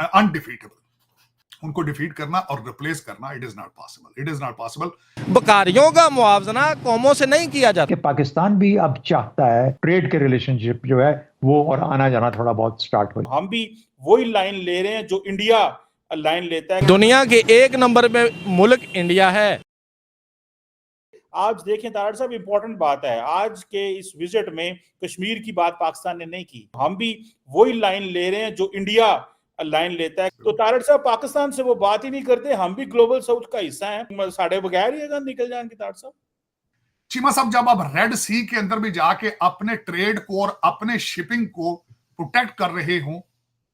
Undefeatable. उनको defeat करना और रिप्लेस करना it is not possible, it is not possible. बकारियों का मुआवजा कौमों से नहीं किया जाता। कि पाकिस्तान भी अब चाहता है ट्रेड के रिलेशनशिप जो है वो और आना जाना थोड़ा बहुत स्टार्ट हो। हम भी वही लाइन ले रहे हैं जो इंडिया लाइन लेता है। दुनिया के एक नंबर पे मुल्क इंडिया है। आज देखें तारड़ साहब, इंपॉर्टेंट बात है, आज के इस विजिट में कश्मीर की बात पाकिस्तान ने नहीं की। हम भी वही लाइन ले रहे हैं जो इंडिया लाइन लेता है। तो तारड़ साहब पाकिस्तान से वो बात ही नहीं करते। हम भी ग्लोबल साउथ का हिस्सा हैं, साढ़े बगैर ही अगर निकल जाएंगे। तारड़ साहब, चीमा साहब, जब आप रेड सी के अंदर भी जाके अपने ट्रेड को और अपने शिपिंग को प्रोटेक्ट कर रहे हो,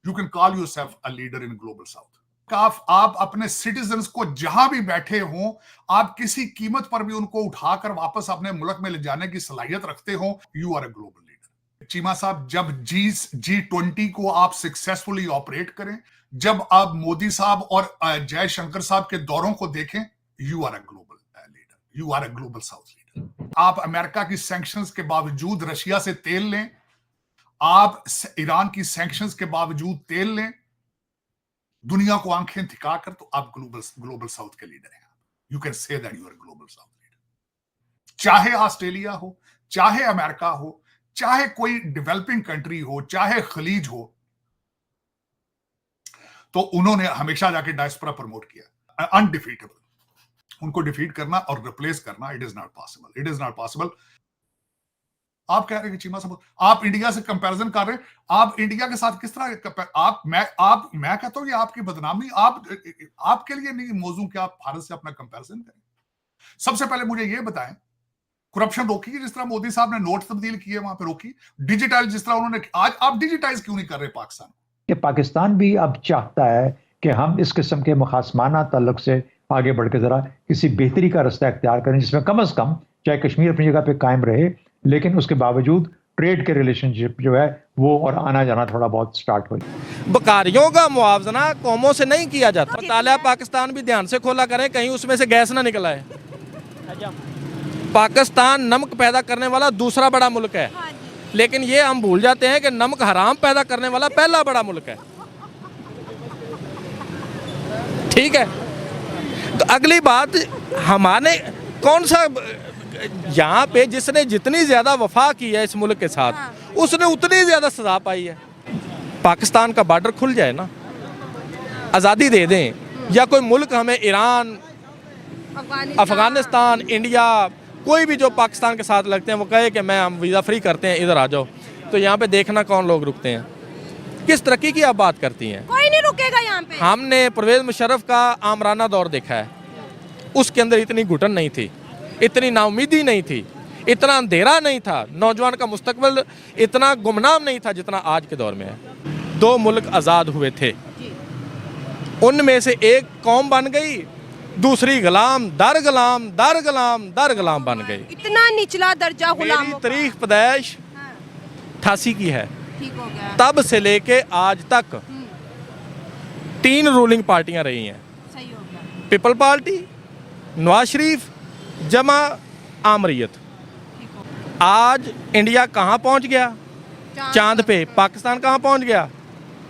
you can call yourself a leader in global south. आप अपने सिटीजन्स को जहां भी बैठे हो, आप किसी कीमत पर भी उनको उठाकर वापस अपने मुल्क में ले जाने की सलाहियत रखते हो, you are a global leader. Cheema साहब, जब G20 को आप सक्सेसफुली ऑपरेट करें, जब आप मोदी साहब और जयशंकर साहब के दौरों को देखें, you are a global leader, you are a global south leader. आप अमेरिका की सैंक्शंस के बावजूद रशिया से तेल लें, आप ईरान की सैंक्शंस के बावजूद तेल लें, दुनिया को आंखें दिखाकर, तो आप ग्लोबल साउथ के लीडर हैं। You can say that you are global south leader. चाहे ऑस्ट्रेलिया हो, चाहे अमेरिका हो, चाहे कोई डेवलपिंग कंट्री हो, चाहे खलीज हो, तो उन्होंने हमेशा जाके डायस्पोरा प्रमोट किया। अनडिफीटेबल। उनको डिफीट करना और रिप्लेस करना it is not possible, it is not possible. आप कह रहे हैं चीमा साहब, आप इंडिया से कंपैरिजन कर रहे हैं। आप इंडिया के साथ किस तरह मैं कहता हूं ये आपकी बदनामी। आपके लिए नहीं मौजू कि आप भारत से अपना कंपैरिजन करें। सबसे पहले मुझे ये बताएं, करप्शन रोकी है जिस तरह मोदी साहब ने नोट तब्दील किए वहां पे रोकी, डिजिटाइज जिस तरह उन्होंने, आज आप डिजिटाइज क्यों नहीं कर रहे पाकिस्तान? कि पाकिस्तान भी अब चाहता है कि हम इस किस्म के मुखासमाना ताल्लुक से आगे बढ़ के जरा किसी बेहतरी का रास्ता इख्तियार करें, जिसमें कम अज कम चाहे कश्मीर अपनी जगह पे कायम रहे, लेकिन उसके बावजूद ट्रेड के रिलेशनशिप जो है वो और आना जाना थोड़ा बहुत स्टार्ट हो। बकारियों का मुआवजा कौमों से नहीं किया जाता। ताला पाकिस्तान भी ध्यान से खोला करें, कहीं उसमें से गैस ना निकल आए। पाकिस्तान नमक पैदा करने वाला दूसरा बड़ा मुल्क है, लेकिन ये हम भूल जाते हैं कि नमक हराम पैदा करने वाला पहला बड़ा मुल्क है। ठीक है, तो अगली बात, हमारे कौन सा यहाँ पे जिसने जितनी ज्यादा वफा की है इस मुल्क के साथ, उसने उतनी ज्यादा सजा पाई है। पाकिस्तान का बॉर्डर खुल जाए ना, आज़ादी दे दें, या कोई मुल्क हमें ईरान, अफगानिस्तान, इंडिया, कोई भी जो पाकिस्तान के साथ लगते हैं वो कहे कि मैं हम वीज़ा फ्री करते हैं, इधर आ जाओ, तो यहाँ पे देखना कौन लोग रुकते हैं। किस तरक्की की आप बात करती हैं? कोई नहीं रुकेगा यहाँ पे। हमने परवेज मुशर्रफ का आमराना दौर देखा है, उसके अंदर इतनी घुटन नहीं थी, इतनी नाउमीदी नहीं थी, इतना अंधेरा नहीं था, नौजवान का मुस्तकबिल इतना गुमनाम नहीं था जितना आज के दौर में है। 2 मुल्क आज़ाद हुए थे, उनमें से एक कौम बन गई, दूसरी गुलाम दर गुलाम दर गुलाम दर गुलाम बन गई। इतना निचला दर्जा गुलाम। तारीख पैदाइश 88 की है, ठीक हो गया। तब से लेके आज तक 3 रूलिंग पार्टियां रही हैं। सही हो गया। पीपल पार्टी, नवाज शरीफ, जमा आमरीयत। आज इंडिया कहाँ पहुँच गया? चांद पे। पाकिस्तान कहाँ पहुँच गया?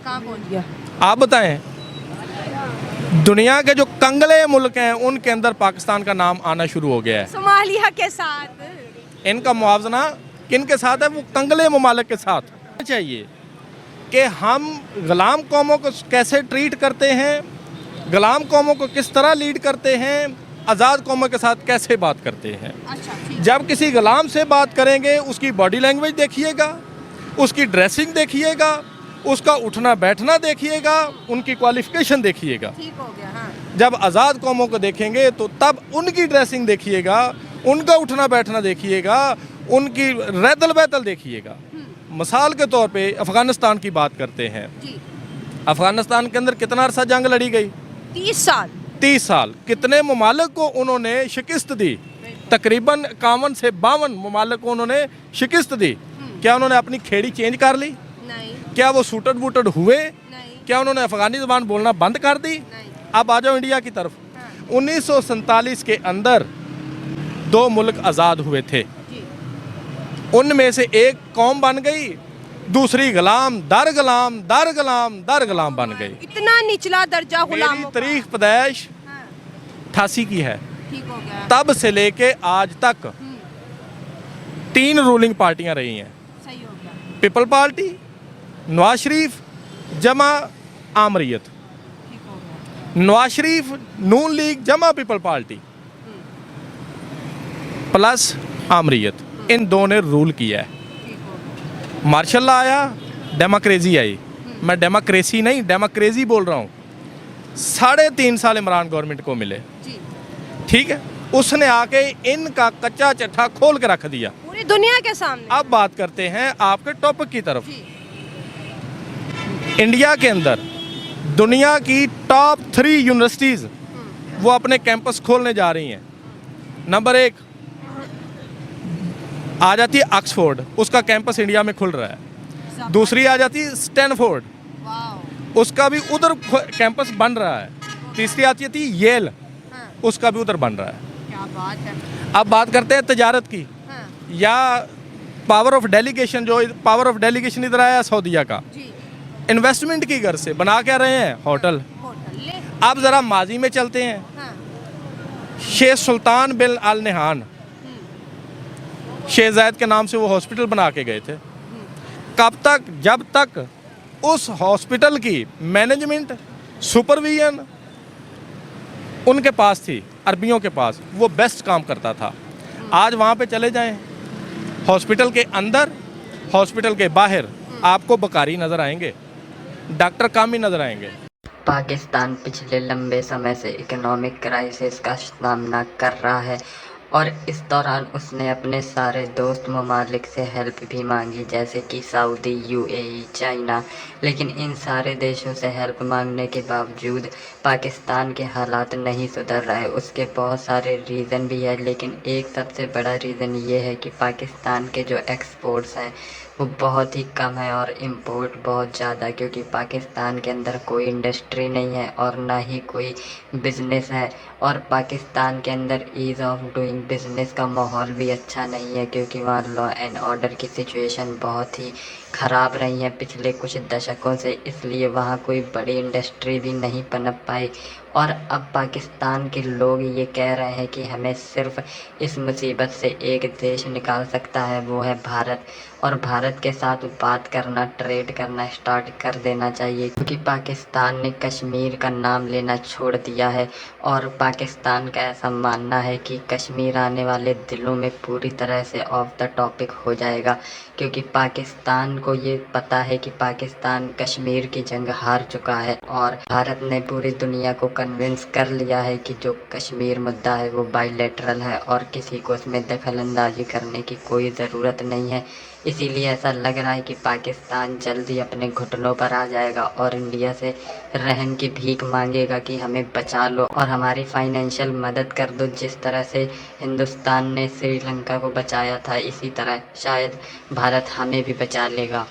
कहाँ पहुँच गया? आप बताएं। दुनिया के जो कंगले मुल्क हैं उनके अंदर पाकिस्तान का नाम आना शुरू हो गया है। सोमालिया के साथ इनका मुआवजा किन के साथ है? वो कंगले ममालिक के साथ। चाहिए कि हम गुलाम कौमों को कैसे ट्रीट करते हैं, गुलाम कौमों को किस तरह लीड करते हैं, आज़ाद कौमों के साथ कैसे बात करते हैं। अच्छा, जब किसी गुलाम से बात करेंगे, उसकी बॉडी लैंग्वेज देखिएगा, उसकी ड्रेसिंग देखिएगा, उसका उठना बैठना देखिएगा, उनकी क्वालिफिकेशन देखिएगा। ठीक हो गया। हाँ। जब आज़ाद कौमों को देखेंगे तो तब उनकी ड्रेसिंग देखिएगा, उनका उठना बैठना देखिएगा, उनकी रैदल बैतल देखिएगा। मिसाल के तौर पे अफ़गानिस्तान की बात करते हैं। अफ़गानिस्तान के अंदर कितना अरसा जंग लड़ी गई? 30 साल। 30 साल। कितने ममालिक को उन्होंने शिकस्त दी? तकरीबन 51 से 52 ममालिक को उन्होंने शिकस्त दी। क्या उन्होंने अपनी खेड़ी चेंज कर ली? नहीं। क्या वो सूटड वूटड हुए? नहीं। क्या उन्होंने अफगानी ज़बान बोलना बंद कर दी? नहीं। अब आ जाओ इंडिया की तरफ। 1947 के अंदर 2 मुल्क आज़ाद हुए थे, उनमें से एक कौम बन गई, दूसरी गुलाम दर गुलाम दर गुलाम दर गुलाम बन गई। इतना निचला दर्जा मेरी गुलामों का। तारीख पैदाइश हाँ, 88 की है। ठीक हो गया। तब से लेके आज तक 3 रूलिंग पार्टियां रही हैं, सही हो गया। पीपल पार्टी, नवाज शरीफ जमा आमरीत, ठीक हो गया। नवाज शरीफ नून लीग जमा पीपल पार्टी प्लस आमरीत, इन दो ने रूल किया है। ठीक हो गया। मार्शल लॉ आया, डेमोक्रेसी आई। मैं डेमोक्रेसी नहीं डेमोक्रेसी बोल रहा हूँ। 3.5 साल इमरान गवर्नमेंट को मिले, जी, ठीक है, उसने आके इनका कच्चा चट्टा खोल के रख दिया। पूरी दुनिया के सामने। अब बात करते हैं आपके टॉपिक की तरफ। जी, इंडिया के अंदर दुनिया की टॉप 3 यूनिवर्सिटीज़ वो अपने कैंपस खोलने जा रही हैं। नंबर 1 आ जाती है ऑक्सफोर्ड, उसका कैंपस इंडिया में खुल रहा है। दूसरी आ जाती है स्टैनफोर्ड, वाओ। उसका भी उधर कैंपस बन रहा है। तीसरी आती थी येल, हाँ, उसका भी उधर बन रहा है। क्या बात है। अब बात करते हैं तजारत की, हाँ, या पावर ऑफ डेलीगेशन। जो पावर ऑफ डेलीगेशन इधर आया सऊदीया का, जी, इन्वेस्टमेंट की घर से बना क्या रहे हैं होटल। होटल ले। अब ज़रा माजी में चलते हैं। हाँ, शेख सुल्तान बिन अल नहान, शेख जायद के नाम से वो हॉस्पिटल बना के गए थे। कब तक? जब तक उस हॉस्पिटल की मैनेजमेंट सुपरविजन उनके पास थी, अरबियों के पास, वो बेस्ट काम करता था। आज वहाँ पे चले जाएं, हॉस्पिटल के अंदर, हॉस्पिटल के बाहर आपको बकारी नज़र आएंगे, डॉक्टर कामी नज़र आएंगे। पाकिस्तान पिछले लंबे समय से इकोनॉमिक क्राइसिस का सामना कर रहा है और इस दौरान उसने अपने सारे दोस्त ममालिक से हेल्प भी मांगी, जैसे कि सऊदी, यूएई, चाइना। लेकिन इन सारे देशों से हेल्प मांगने के बावजूद पाकिस्तान के हालात नहीं सुधर रहे। उसके बहुत सारे रीज़न भी है, लेकिन एक सबसे बड़ा रीज़न ये है कि पाकिस्तान के जो एक्सपोर्ट्स हैं वो बहुत ही कम है और इंपोर्ट बहुत ज़्यादा, क्योंकि पाकिस्तान के अंदर कोई इंडस्ट्री नहीं है और ना ही कोई बिज़नेस है। और पाकिस्तान के अंदर ईज़ ऑफ डूइंग बिज़नेस का माहौल भी अच्छा नहीं है, क्योंकि वहाँ लॉ एंड ऑर्डर की सिचुएशन बहुत ही ख़राब रही है पिछले कुछ दशकों से, इसलिए वहाँ कोई बड़ी इंडस्ट्री भी नहीं पनप पाई। और अब पाकिस्तान के लोग ये कह रहे हैं कि हमें सिर्फ़ इस मुसीबत से एक देश निकाल सकता है, वो है भारत। और भारत के साथ बात करना, ट्रेड करना स्टार्ट कर देना चाहिए, क्योंकि पाकिस्तान ने कश्मीर का नाम लेना छोड़ दिया है। और पाकिस्तान का ऐसा मानना है कि कश्मीर आने वाले दिलों में पूरी तरह से ऑफ द टॉपिक हो जाएगा, क्योंकि पाकिस्तान को ये पता है कि पाकिस्तान कश्मीर की जंग हार चुका है और भारत ने पूरी दुनिया को कन्विंस कर लिया है कि जो कश्मीर मुद्दा है वो बायलैटरल है और किसी को उसमें दखल अंदाजी करने की कोई ज़रूरत नहीं है। इसीलिए ऐसा लग रहा है कि पाकिस्तान जल्दी अपने घुटनों पर आ जाएगा और इंडिया से रहम की भीख मांगेगा कि हमें बचा लो और हमारी फाइनेंशियल मदद कर दो। जिस तरह से हिंदुस्तान ने श्रीलंका को बचाया था, इसी तरह शायद भारत हमें भी बचा लेगा।